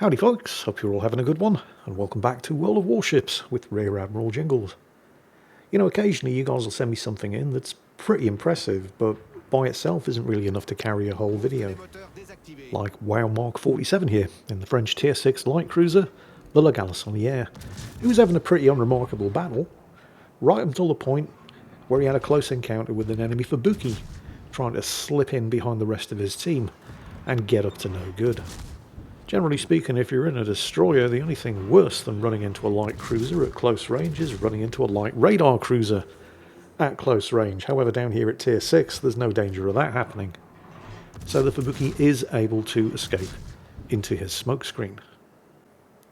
Howdy folks, hope you're all having a good one, and welcome back to World of Warships with Rear Admiral Jingles. You know, occasionally you guys will send me something in that's pretty impressive, but by itself isn't really enough to carry a whole video. Like WoW Mark 47 here, in the French Tier 6 light cruiser, the La Galissonière, who was having a pretty unremarkable battle, right until the point where he had a close encounter with an enemy Fubuki, trying to slip in behind the rest of his team, and get up to no good. Generally speaking, if you're in a destroyer, the only thing worse than running into a light cruiser at close range is running into a light radar cruiser at close range. However, down here at Tier 6, there's no danger of that happening. So the Fubuki is able to escape into his smokescreen.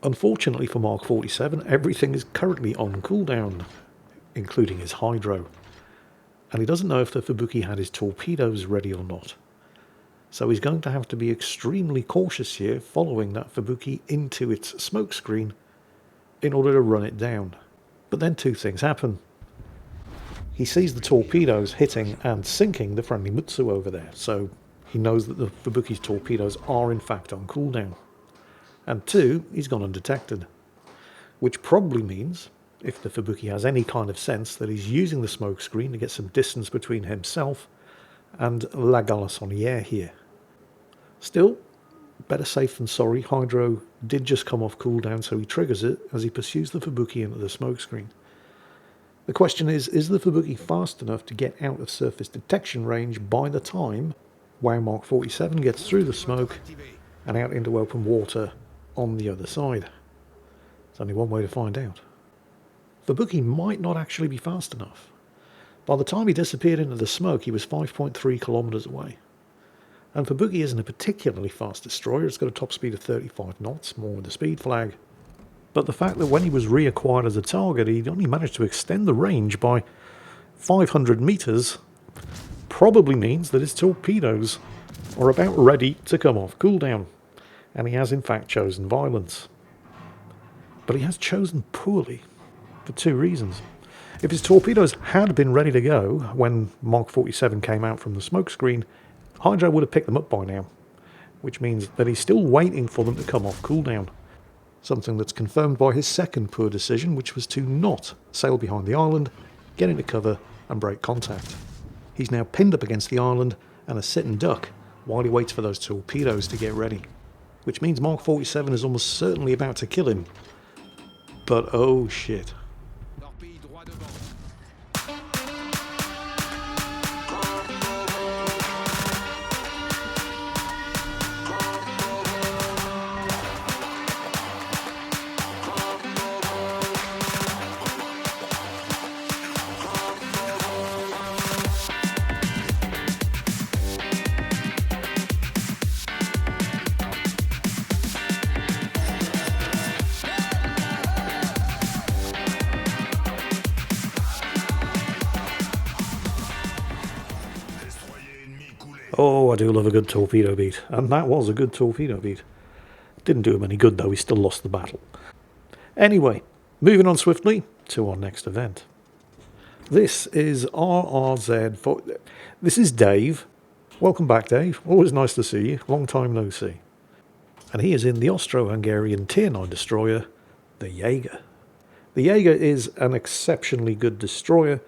Unfortunately for Mark 47, everything is currently on cooldown, including his hydro. And he doesn't know if the Fubuki had his torpedoes ready or not. So he's going to have to be extremely cautious here, following that Fubuki into its smokescreen in order to run it down. But then two things happen. He sees the torpedoes hitting and sinking the friendly Mutsu over there, so he knows that the Fubuki's torpedoes are in fact on cooldown. And two, he's gone undetected. Which probably means, if the Fubuki has any kind of sense, that he's using the smokescreen to get some distance between himself and La Galissonière here. Still, better safe than sorry. Hydro did just come off cooldown, so he triggers it as he pursues the Fubuki into the smokescreen. The question is the Fubuki fast enough to get out of surface detection range by the time WoW Mark 47 gets through the smoke and out into open water on the other side? There's only one way to find out. Fubuki might not actually be fast enough. By the time he disappeared into the smoke, he was 5.3 kilometers away. And Fubuki isn't a particularly fast destroyer. It's got a top speed of 35 knots, more with the speed flag. But the fact that when he was reacquired as a target, he'd only managed to extend the range by 500 meters, probably means that his torpedoes are about ready to come off cooldown. And he has in fact chosen violence. But he has chosen poorly, for two reasons. If his torpedoes had been ready to go when Mark 47 came out from the smokescreen, Hydro would have picked them up by now, which means that he's still waiting for them to come off cooldown. Something that's confirmed by his second poor decision, which was to not sail behind the island, get into cover and break contact. He's now pinned up against the island and a sit and duck while he waits for those torpedoes to get ready, which means Mark 47 is almost certainly about to kill him. But oh shit. Oh, I do love a good torpedo beat, and that was a good torpedo beat. Didn't do him any good though, he still lost the battle. Anyway, moving on swiftly to our next event. This is RRZ. This is Dave. Welcome back, Dave. Always nice to see you. Long time no see. And he is in the Austro-Hungarian Tier 9 destroyer, the Jager. The Jager is an exceptionally good destroyer,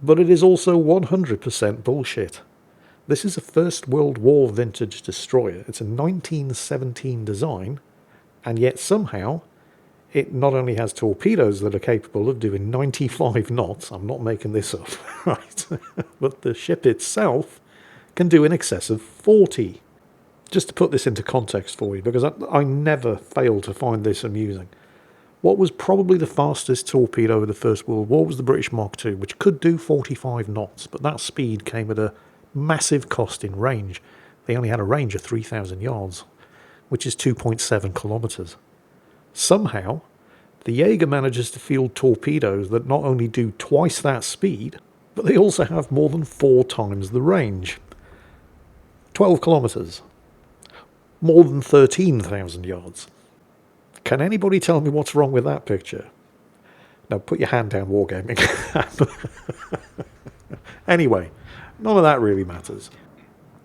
but it is also 100% bullshit. This is a First World War vintage destroyer. It's a 1917 design, and yet somehow it not only has torpedoes that are capable of doing 95 knots, I'm not making this up, right? But the ship itself can do in excess of 40. Just to put this into context for you, because I never fail to find this amusing. What was probably the fastest torpedo of the First World War was the British Mark II, which could do 45 knots, but that speed came at a massive cost in range. They only had a range of 3,000 yards, which is 2.7 kilometers. Somehow, the Jager manages to field torpedoes that not only do twice that speed, but they also have more than 4 times the range. 12 kilometers. More than 13,000 yards. Can anybody tell me what's wrong with that picture? Now put your hand down, Wargaming. Anyway, none of that really matters.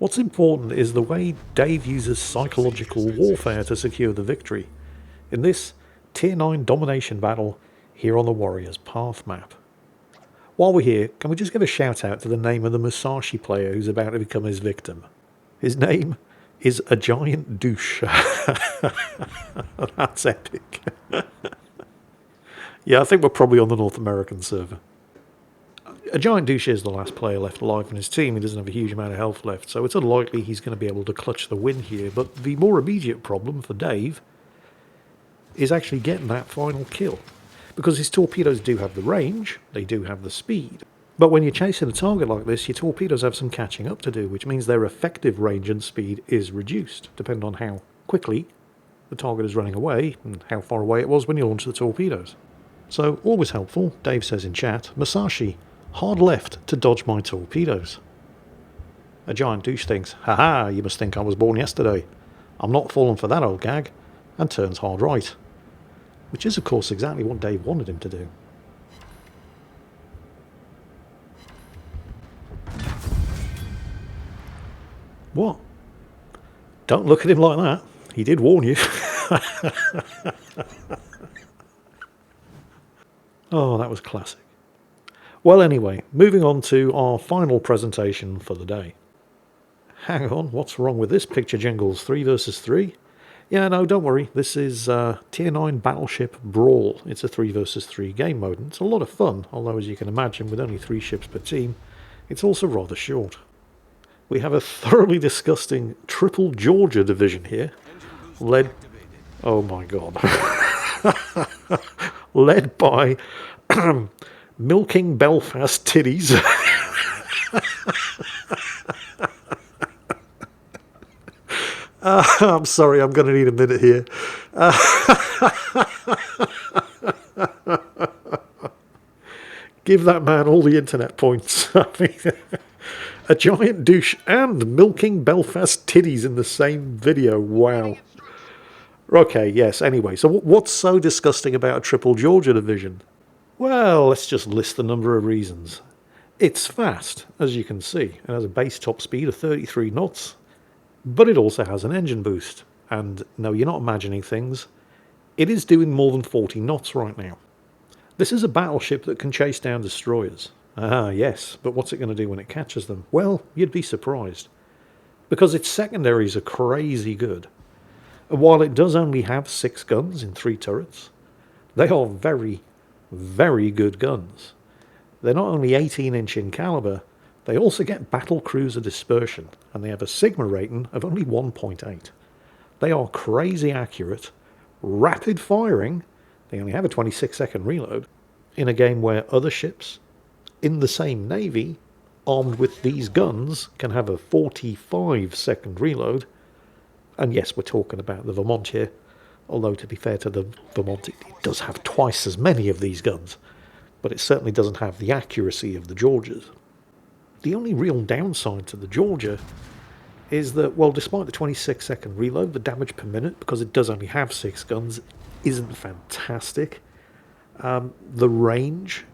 What's important is the way Dave uses psychological warfare to secure the victory. in this Tier 9 domination battle here on the Warriors Path map. While we're here, can we just give a shout out to the name of the Musashi player who's about to become his victim? His name is a giant douche. That's epic. Yeah, I think we're probably on the North American server. A giant douche is the last player left alive in his team. He doesn't have a huge amount of health left, so it's unlikely he's going to be able to clutch the win here. But the more immediate problem for Dave is actually getting that final kill. Because his torpedoes do have the range, they do have the speed. But when you're chasing a target like this, your torpedoes have some catching up to do, which means their effective range and speed is reduced, depending on how quickly the target is running away and how far away it was when you launched the torpedoes. So, always helpful, Dave says in chat, Musashi, hard left to dodge my torpedoes. A giant douche thinks, haha, you must think I was born yesterday. I'm not falling for that old gag, and turns hard right. Which is, of course, exactly what Dave wanted him to do. What? Don't look at him like that. He did warn you. Oh, that was classic. Well, anyway, moving on to our final presentation for the day. Hang on, what's wrong with this picture, Jingles? 3 versus 3? Yeah, no, don't worry. This is Tier 9 Battleship Brawl. It's a 3 versus 3 game mode, and it's a lot of fun, although as you can imagine, with only 3 ships per team, it's also rather short. We have a thoroughly disgusting triple Georgia division here, led... Oh my god. Led by Milking Belfast Titties. I'm sorry, I'm going to need a minute here. Give that man all the internet points. I mean, a giant douche and Milking Belfast Titties in the same video. Wow. Okay, yes, anyway, so what's so disgusting about a triple Georgia division? Well, let's just list the number of reasons. It's fast, as you can see. It has a base top speed of 33 knots, but it also has an engine boost. And no, you're not imagining things. It is doing more than 40 knots right now. This is a battleship that can chase down destroyers. Ah, yes, but what's it going to do when it catches them? Well, you'd be surprised. Because its secondaries are crazy good. And while it does only have 6 guns in 3 turrets, they are very, very good guns. They're not only 18-inch in caliber, they also get battle cruiser dispersion, and they have a Sigma rating of only 1.8. They are crazy accurate, rapid firing, they only have a 26-second reload, in a game where other ships in the same navy, armed with these guns, can have a 45-second reload. And yes, we're talking about the Vermont here, although to be fair to the Vermont, it does have twice as many of these guns, but it certainly doesn't have the accuracy of the Georgias. The only real downside to the Georgia is that, well, despite the 26-second reload, the damage per minute, because it does only have 6 guns, isn't fantastic. The range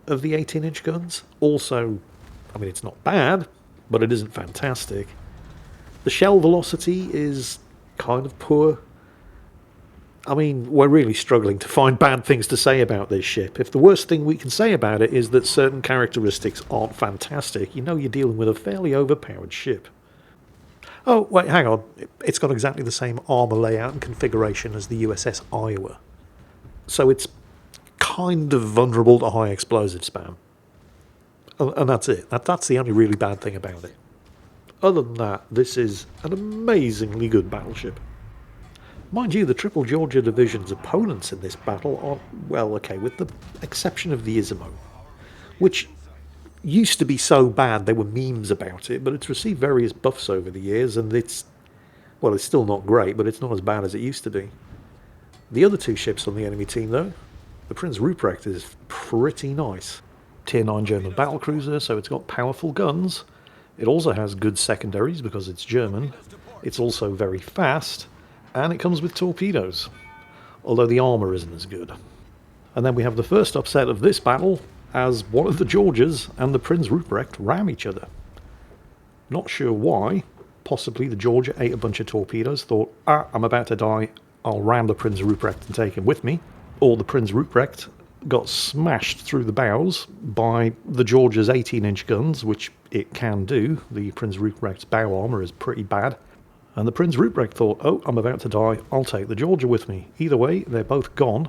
of the 18-inch guns also, I mean, it's not bad, but it isn't fantastic. The shell velocity is kind of poor. I mean, we're really struggling to find bad things to say about this ship. If the worst thing we can say about it is that certain characteristics aren't fantastic, you know you're dealing with a fairly overpowered ship. Oh, wait, hang on. It's got exactly the same armour layout and configuration as the USS Iowa. So it's kind of vulnerable to high explosive spam. And that's it. That's the only really bad thing about it. Other than that, this is an amazingly good battleship. Mind you, the Triple Georgia Division's opponents in this battle are, well, okay, with the exception of the Izumo, which used to be so bad there were memes about it, but it's received various buffs over the years, and it's, well, it's still not great, but it's not as bad as it used to be. The other 2 ships on the enemy team, though, the Prinz Ruprecht is pretty nice. Tier 9 German battlecruiser, so it's got powerful guns. It also has good secondaries because it's German. It's also very fast, and it comes with torpedoes, although the armour isn't as good. And then we have the first upset of this battle, as one of the Georgias and the Prinz Ruprecht ram each other. Not sure why. Possibly the Georgia ate a bunch of torpedoes, thought, I'm about to die, I'll ram the Prinz Ruprecht and take him with me, or the Prinz Ruprecht got smashed through the bows by the Georgia's 18-inch guns, which it can do. The Prinz Ruprecht's bow armour is pretty bad. And the Prinz Ruprecht thought, oh, I'm about to die, I'll take the Georgia with me. Either way, they're both gone.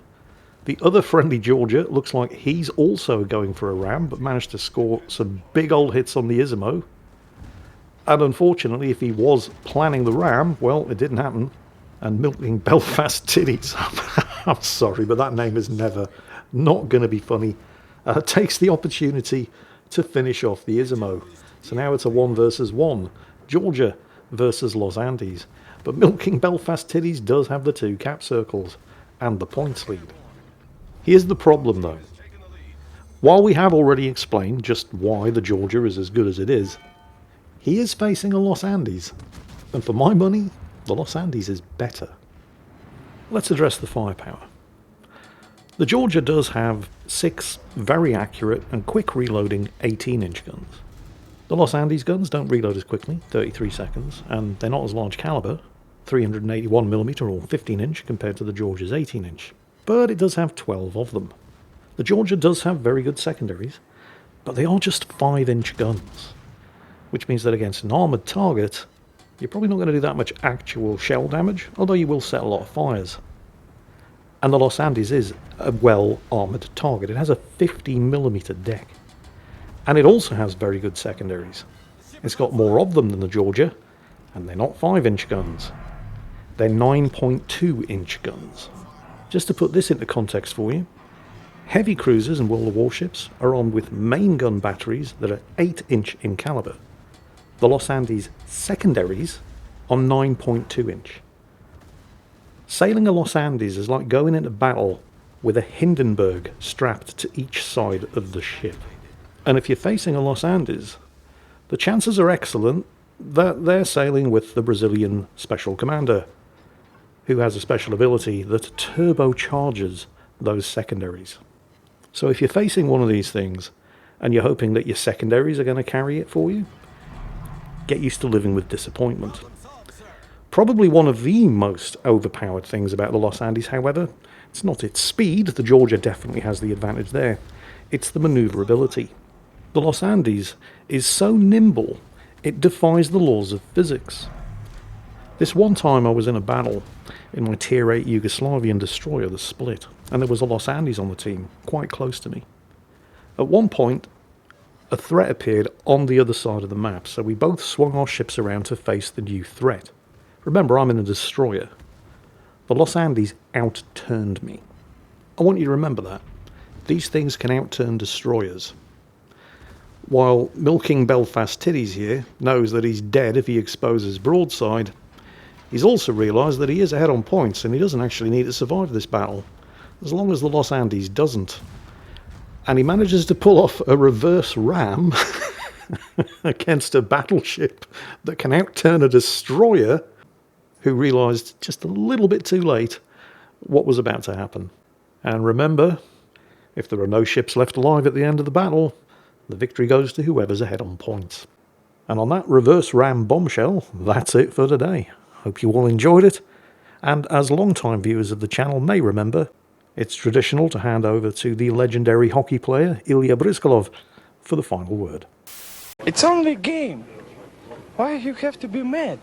The other friendly Georgia looks like he's also going for a ram, but managed to score some big old hits on the Isimo. And unfortunately, if he was planning the ram, well, it didn't happen. And Milking Belfast Titties, I'm sorry, but that name is never not going to be funny, takes the opportunity to finish off the Isimo. So now it's a 1 versus 1. Georgia versus Los Andes. But Milking Belfast Titties does have the 2 cap circles and the points lead. Here's the problem though. While we have already explained just why the Georgia is as good as it is, he is facing a Los Andes. And for my money, the Los Andes is better. Let's address the firepower. The Georgia does have 6 very accurate and quick reloading 18-inch guns. The Los Andes guns don't reload as quickly, 33 seconds, and they're not as large caliber, 381mm or 15-inch compared to the Georgia's 18-inch. But it does have 12 of them. The Georgia does have very good secondaries, but they are just 5-inch guns, which means that against an armoured target, you're probably not going to do that much actual shell damage, although you will set a lot of fires. And the Los Andes is a well-armoured target. It has a 50mm deck. And it also has very good secondaries. It's got more of them than the Georgia, and they're not 5-inch guns. They're 9.2-inch guns. Just to put this into context for you, heavy cruisers and World of Warships are armed with main gun batteries that are 8-inch in caliber. The Los Andes secondaries are 9.2-inch. Sailing a Los Andes is like going into battle with a Hindenburg strapped to each side of the ship. And if you're facing a Los Andes, the chances are excellent that they're sailing with the Brazilian Special Commander, who has a special ability that turbocharges those secondaries. So if you're facing one of these things, and you're hoping that your secondaries are going to carry it for you, get used to living with disappointment. Probably one of the most overpowered things about the Los Andes, however, it's not its speed, the Georgia definitely has the advantage there, it's the manoeuvrability. The Los Andes is so nimble, it defies the laws of physics. This one time I was in a battle in my Tier 8 Yugoslavian destroyer, the Split, and there was a Los Andes on the team, quite close to me. At one point, a threat appeared on the other side of the map, so we both swung our ships around to face the new threat. Remember, I'm in a destroyer. The Los Andes outturned me. I want you to remember that. These things can outturn destroyers. While Milking Belfast Titties here knows that he's dead if he exposes broadside, he's also realised that he is ahead on points and he doesn't actually need to survive this battle, as long as the Los Andes doesn't. And he manages to pull off a reverse ram against a battleship that can outturn a destroyer, who realised just a little bit too late what was about to happen. And remember, if there are no ships left alive at the end of the battle, the victory goes to whoever's ahead on points. And on that reverse ram bombshell, that's it for today. Hope you all enjoyed it. And as long-time viewers of the channel may remember, it's traditional to hand over to the legendary hockey player Ilya Brizgalov for the final word. It's only a game. Why you have to be mad?